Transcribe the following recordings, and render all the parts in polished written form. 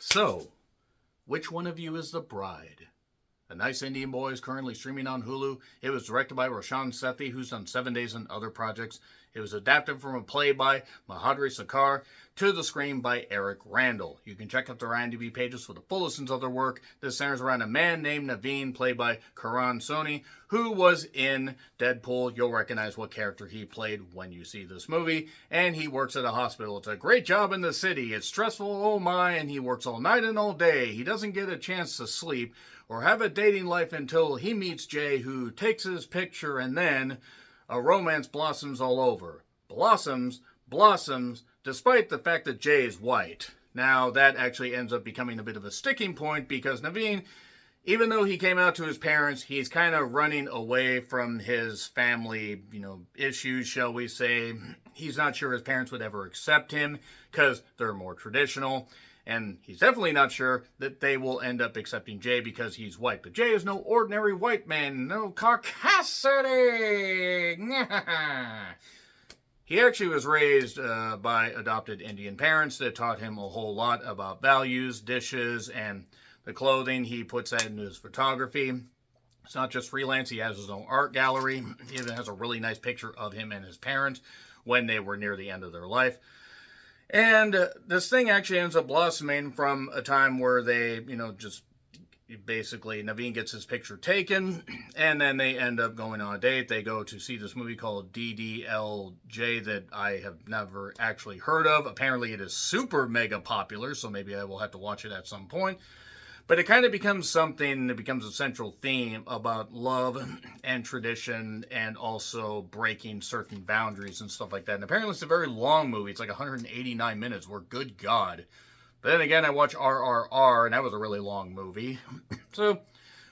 So, which one of you is the bride? A Nice Indian Boy is currently streaming on Hulu. It was directed by Roshan Sethi, who's done 7 Days and other projects. It was adapted from a play by Mahadri Sakar to the screen by Eric Randall. You can check out their IMDb pages for the full listens of their work. This centers around a man named Naveen, played by Karan Soni, who was in Deadpool. You'll recognize what character he played when you see this movie. And he works at a hospital. It's a great job in the city. It's stressful, oh my, and he works all night and all day. He doesn't get a chance to sleep or have a dating life until he meets Jay, who takes his picture, and then a romance blossoms all over. Blossoms, despite the fact that Jay is white. Now, that actually ends up becoming a bit of a sticking point because Naveen, even though he came out to his parents, he's kind of running away from his family, issues, shall we say. He's not sure his parents would ever accept him because they're more traditional. And he's definitely not sure that they will end up accepting Jay because he's white. But Jay is no ordinary white man, no caucasity. He actually was raised by adopted Indian parents that taught him a whole lot about values, dishes, and the clothing. He puts that into his photography. It's not just freelance. He has his own art gallery. He even has a really nice picture of him and his parents when they were near the end of their life. And this thing actually ends up blossoming from a time where they, just basically Naveen gets his picture taken, and then they end up going on a date. They go to see this movie called DDLJ that I have never actually heard of. Apparently it is super mega popular, so maybe I will have to watch it at some point. But it kind of becomes something that becomes a central theme about love and tradition and also breaking certain boundaries and stuff like that. And apparently it's a very long movie. It's like 189 minutes, where good God. But then again, I watched RRR, and that was a really long movie. So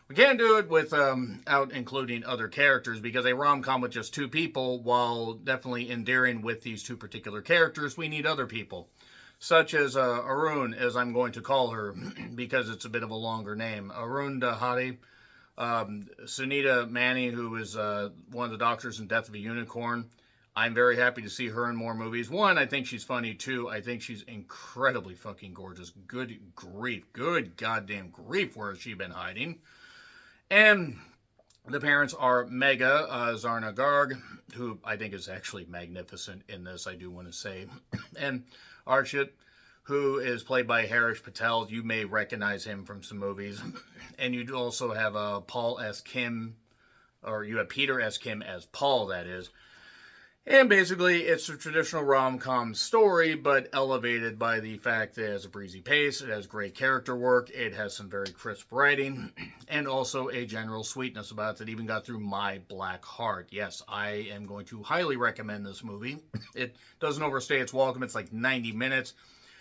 we can't do it without including other characters, because a rom-com with just two people, while definitely endearing with these two particular characters, we need other people. Such as Arun, as I'm going to call her, because it's a bit of a longer name. Arun Dahati, Sunita Mani, who is one of the doctors in Death of a Unicorn. I'm very happy to see her in more movies. One, I think she's funny. Two, I think she's incredibly fucking gorgeous. Good grief. Good goddamn grief, where has she been hiding? And the parents are Mega Zarna Garg, who I think is actually magnificent in this, I do want to say. And Archit, who is played by Harish Patel. You may recognize him from some movies. And you also have Paul S. Kim, or you have Peter S. Kim as Paul, that is. And basically, it's a traditional rom-com story, but elevated by the fact that it has a breezy pace, it has great character work, it has some very crisp writing, and also a general sweetness about it that even got through my black heart. Yes, I am going to highly recommend this movie. It doesn't overstay its welcome. It's like 90 minutes.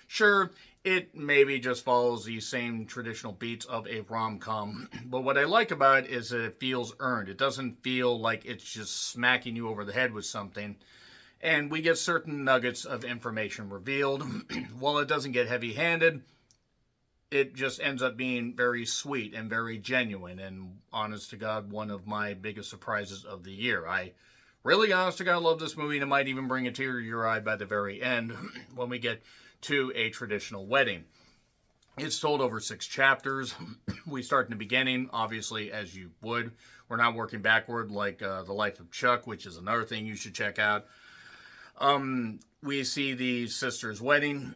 Sure, it maybe just follows the same traditional beats of a rom-com, but what I like about it is that it feels earned. It doesn't feel like it's just smacking you over the head with something, and we get certain nuggets of information revealed. While it doesn't get heavy-handed, it just ends up being very sweet and very genuine, and honest to God, one of my biggest surprises of the year. I really, honest to God, love this movie, and it might even bring a tear to your eye by the very end when we get to a traditional wedding. It's told over 6 chapters. We start in the beginning, obviously, as you would. We're not working backward like The Life of Chuck, which is another thing you should check out. We see the sister's wedding,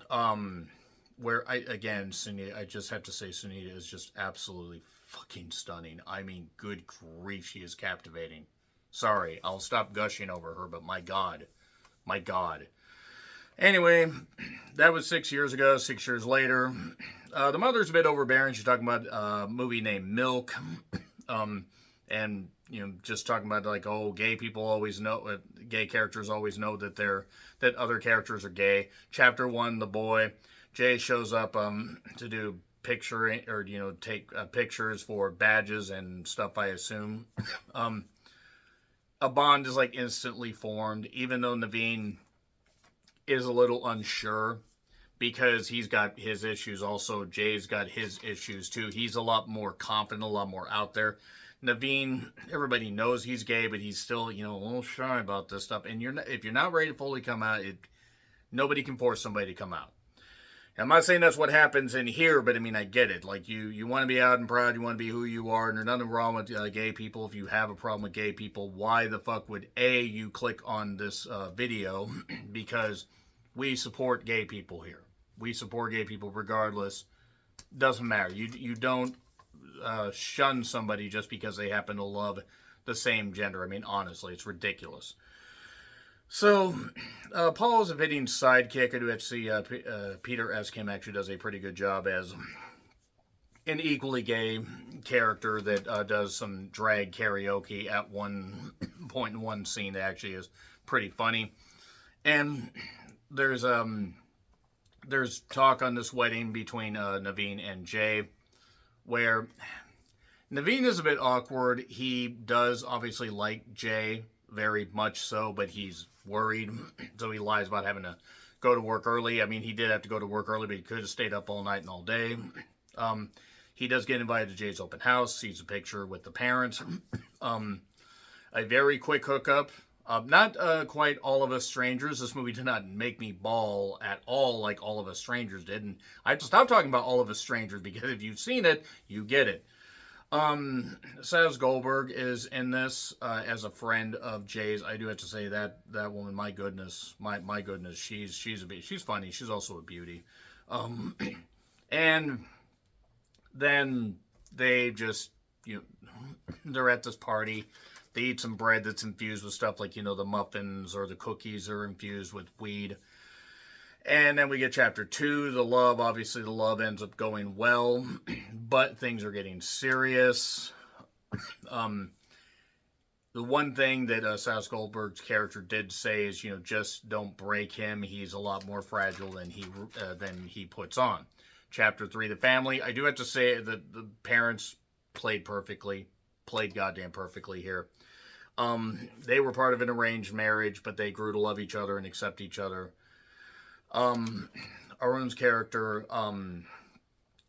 where, Sunita, I just have to say, Sunita is just absolutely fucking stunning. I mean, good grief, she is captivating. Sorry, I'll stop gushing over her, but my God. Anyway, that was 6 years ago. 6 years later, the mother's a bit overbearing. She's talking about a movie named Milk, and just talking about like, gay people always know, gay characters always know that other characters are gay. Chapter 1, the boy Jay shows up to do picturing, or take pictures for badges and stuff, I assume. A bond is like instantly formed, even though Naveen is a little unsure, because he's got his issues. Also, Jay's got his issues too. He's a lot more confident, a lot more out there. Naveen, everybody knows he's gay, but he's still, a little shy about this stuff. And if you're not ready to fully come out, nobody can force somebody to come out. I'm not saying that's what happens in here, but I mean, I get it. Like, you want to be out and proud, you want to be who you are, and there's nothing wrong with gay people. If you have a problem with gay people, why the fuck would you click on this video? Because we support gay people here. We support gay people regardless. Doesn't matter. You don't shun somebody just because they happen to love the same gender. I mean, honestly, it's ridiculous. So, Paul is a fitting sidekick. I do have to see Peter S. Kim actually does a pretty good job as an equally gay character that does some drag karaoke at one point in one scene that actually is pretty funny. And there's talk on this wedding between Naveen and Jay, where Naveen is a bit awkward. He does obviously like Jay very much so, but he's worried, so he lies about having to go to work early. I mean, he did have to go to work early, but he could have stayed up all night and all day. He does get invited to Jay's open house, sees a picture with the parents. A very quick hookup. Not quite All of Us Strangers. This movie did not make me bawl at all like All of Us Strangers did. And I have to stop talking about All of Us Strangers because if you've seen it, you get it. Saz Goldberg is in this as a friend of Jay's. I do have to say that woman, my goodness, she's funny. She's also a beauty. And then they just, they're at this party. They eat some bread that's infused with stuff like, the muffins or the cookies are infused with weed. And then we get chapter 2, the love. Obviously, the love ends up going well, but things are getting serious. The one thing that Sas Goldberg's character did say is, just don't break him. He's a lot more fragile than he puts on. Chapter 3, the family. I do have to say that the parents played goddamn perfectly here. They were part of an arranged marriage, but they grew to love each other and accept each other. Arun's character,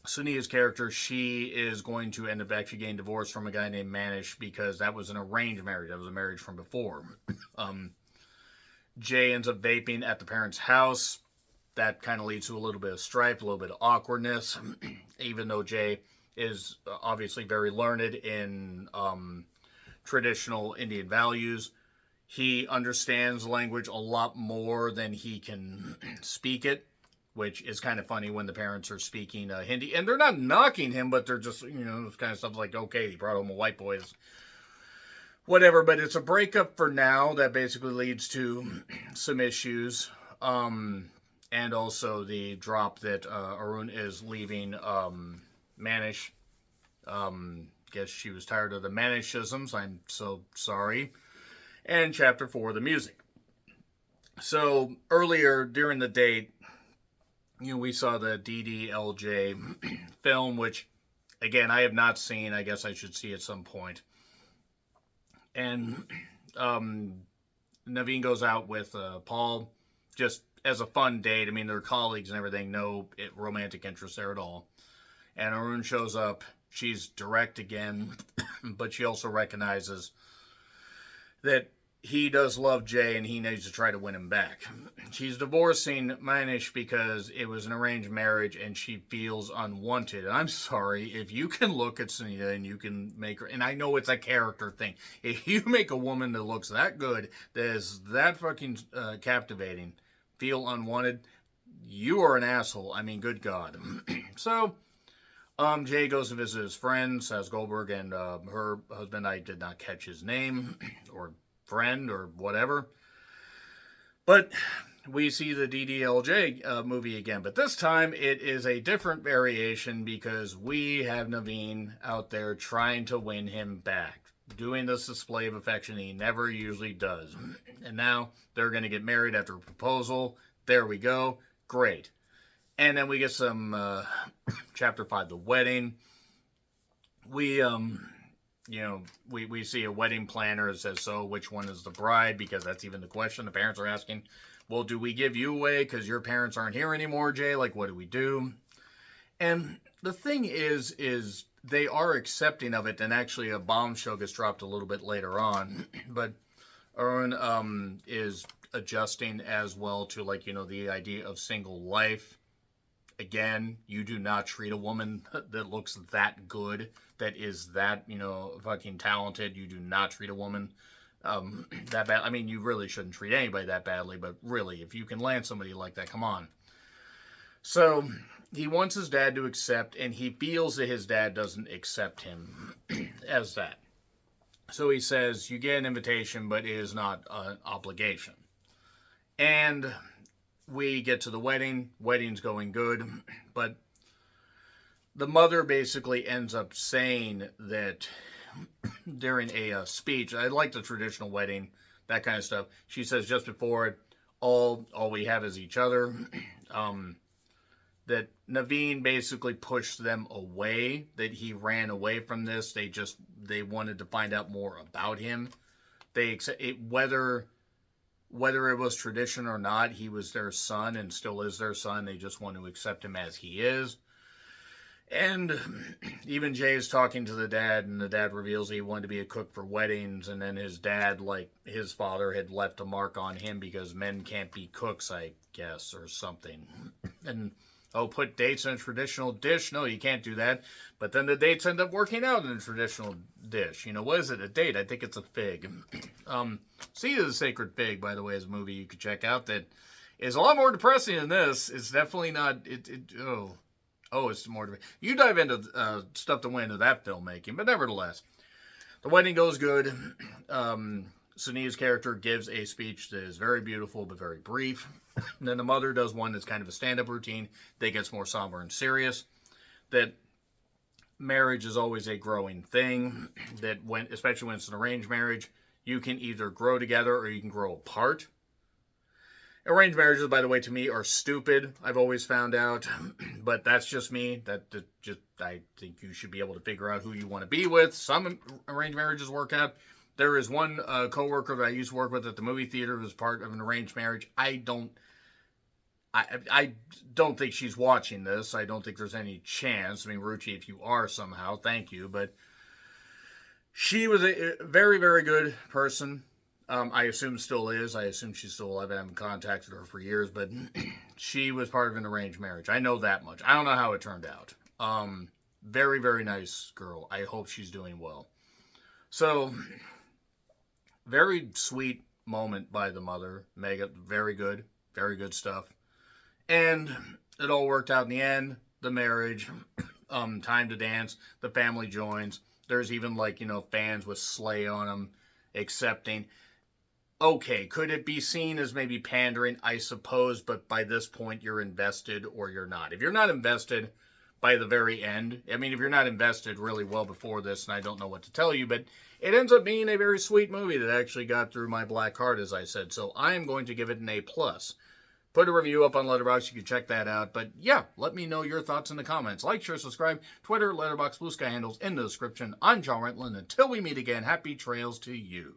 Sunia's character, she is going to end up actually getting divorced from a guy named Manish because that was an arranged marriage. That was a marriage from before. Jay ends up vaping at the parents' house. That kind of leads to a little bit of strife, a little bit of awkwardness, even though Jay is obviously very learned in traditional Indian values. He understands language a lot more than he can speak it, which is kind of funny when the parents are speaking Hindi. And they're not knocking him, but they're just, it's kind of stuff like, okay, he brought home a white boy. Whatever, but it's a breakup for now that basically leads to some issues. And also the drop that Arun is leaving Manish. Guess she was tired of the Manishisms. I'm so sorry. And chapter 4, the music. So earlier during the date, we saw the DDLJ film, which again I have not seen. I guess I should see at some point. And Naveen goes out with Paul just as a fun date. I mean, they're colleagues and everything. No romantic interest there at all. And Arun shows up. She's direct again, but she also recognizes that he does love Jay and he needs to try to win him back. She's divorcing Manish because it was an arranged marriage and she feels unwanted. And I'm sorry, if you can look at Sunita and you can make her, and I know it's a character thing, if you make a woman that looks that good, that is that fucking captivating, feel unwanted, you are an asshole. I mean, good God. So, Jay goes to visit his friend, Saz Goldberg, and her husband, I did not catch his name, or friend, or whatever. But we see the DDLJ movie again. But this time, it is a different variation because we have Naveen out there trying to win him back. Doing this display of affection he never usually does. And now, they're going to get married after a proposal. There we go. Great. And then we get some, chapter 5, the wedding. We see a wedding planner that says, so which one is the bride? Because that's even the question the parents are asking. Well, do we give you away because your parents aren't here anymore, Jay? Like, what do we do? And the thing is they are accepting of it, and actually a bombshell gets dropped a little bit later on. But Arun is adjusting as well to, the idea of single life. again, you do not treat a woman that looks that good, that is that, fucking talented. You do not treat a woman that bad. I mean, you really shouldn't treat anybody that badly, but really, if you can land somebody like that, come on. So he wants his dad to accept, and he feels that his dad doesn't accept him as that. So he says, you get an invitation, but it is not an obligation. And we get to the wedding. Wedding's going good. But the mother basically ends up saying that during a speech, I like the traditional wedding, that kind of stuff. She says just before it, all we have is each other. That Naveen basically pushed them away, that he ran away from this. They wanted to find out more about him. Whether it was tradition or not, he was their son and still is their son. They just want to accept him as he is. And even Jay is talking to the dad, and the dad reveals he wanted to be a cook for weddings, and then his dad, like his father, had left a mark on him because men can't be cooks, I guess, or something. And put dates in a traditional dish. No, you can't do that. But then the dates end up working out in a traditional dish. What is it? A date? I think it's a fig. Seed of the Sacred Fig, by the way, is a movie you could check out that is a lot more depressing than this. It's definitely not. It's more. You dive into stuff that went into that filmmaking, but nevertheless, the wedding goes good. Sunita's character gives a speech that is very beautiful but very brief. And then the mother does one that's kind of a stand-up routine that gets more somber and serious. That marriage is always a growing thing. That especially when it's an arranged marriage, you can either grow together or you can grow apart. Arranged marriages, by the way, to me are stupid. I've always found out, but that's just me. I think you should be able to figure out who you want to be with. Some arranged marriages work out. There is one coworker that I used to work with at the movie theater who was part of an arranged marriage. I don't think she's watching this. I don't think there's any chance. I mean, Ruchi, if you are somehow, thank you. But she was a very, very good person. I assume still is. I assume she's still alive. I haven't contacted her for years, but she was part of an arranged marriage. I know that much. I don't know how it turned out. Very, very nice girl. I hope she's doing well. So, very sweet moment by the mother. Mega, very good stuff. And it all worked out in the end. The marriage, time to dance. The family joins. There's even fans with sleigh on them accepting. Okay, could it be seen as maybe pandering? I suppose, but by this point you're invested or you're not. If you're not invested by the very end, I mean, if you're not invested really well before this, and I don't know what to tell you, but it ends up being a very sweet movie that actually got through my black heart, as I said. So I am going to give it an A+. Put a review up on Letterboxd. You can check that out. But yeah, let me know your thoughts in the comments. Like, share, subscribe. Twitter, Letterboxd, Blue Sky handles in the description. I'm John Rentland. Until we meet again, happy trails to you.